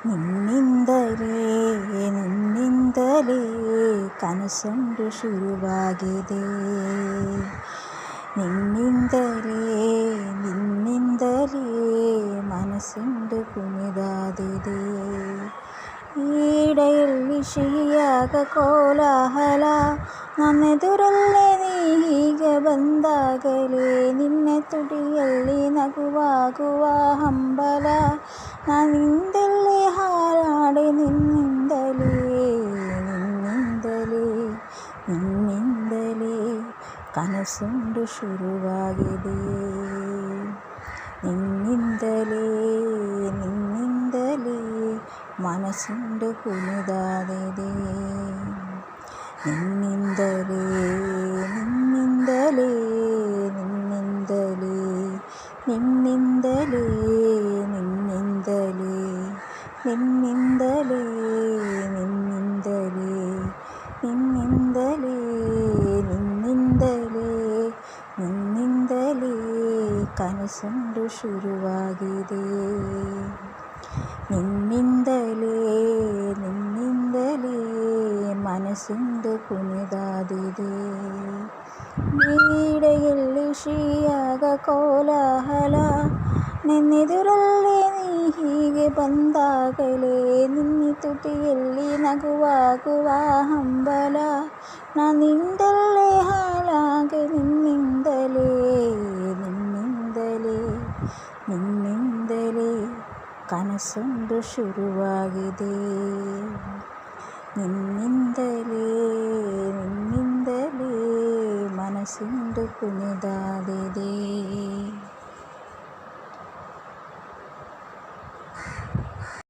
ನಿನ್ನಿಂದಲೇ ಕನಸೊಂದು ಶುರುವಾಗಿದೆ. ನಿನ್ನಿಂದಲೇ ಮನಸ್ಸೊಂದು ಕುಣಿದಾಡಿದೆ. ಈಡೆಯಲ್ಲಿ ಸಿಹಿಯಾಗ ಕೋಲಾಹಲ, ನನ್ನೆದುರಲ್ಲೇ ನೀ ಹೀಗೆ ಬಂದಾಗಲೇ ನಿನ್ನ ತುಟಿಯಲ್ಲಿ ನಗುವಾಗುವ ಹಂಬಲ. ನಾನಿಂದಲೇ ಹಾರಾಡೆ ನಿನ್ನಿಂದಲೇ ಕನಸೊಂದು ಶುರುವಾಗಿದೆ. ನಿನ್ನಿಂದಲೇ ಮನಸ್ಸೊಂದು ಕುಣಿದಾಡಿದೆ. ನಿನ್ನಿಂದಲೇ ಕನಸೊಂದು ಶುರುವಾಗಿದೆ. ನಿನ್ನಿಂದಲೇ ಮನಸ್ಸೊಂದು ಕುಣಿದಾಡಿದೆ. ನೀಡೆಯಲ್ಲಿ ಸಿಹಿಯಾಗ ಕೋಲಾಹಲ, ನಿನ್ನೆದುರಲ್ಲೇ ನೀ ಹೀಗೆ ಬಂದಾಗಲೇ ನಿನ್ನ ತುಟಿಯಲ್ಲಿ ನಗುವಾಗುವ ಹಂಬಲ. ನಾನಿಂದಲೇ ಹಾಳಾಗೆ ನಿನ್ನಿಂದಲೇ ಕನಸೊಂದು ಶುರುವಾಗಿದೆ. ನಿನ್ನಿಂದಲೇ ಮನಸ್ಸೊಂದು ಕುಣಿದಾಡಿದೆ.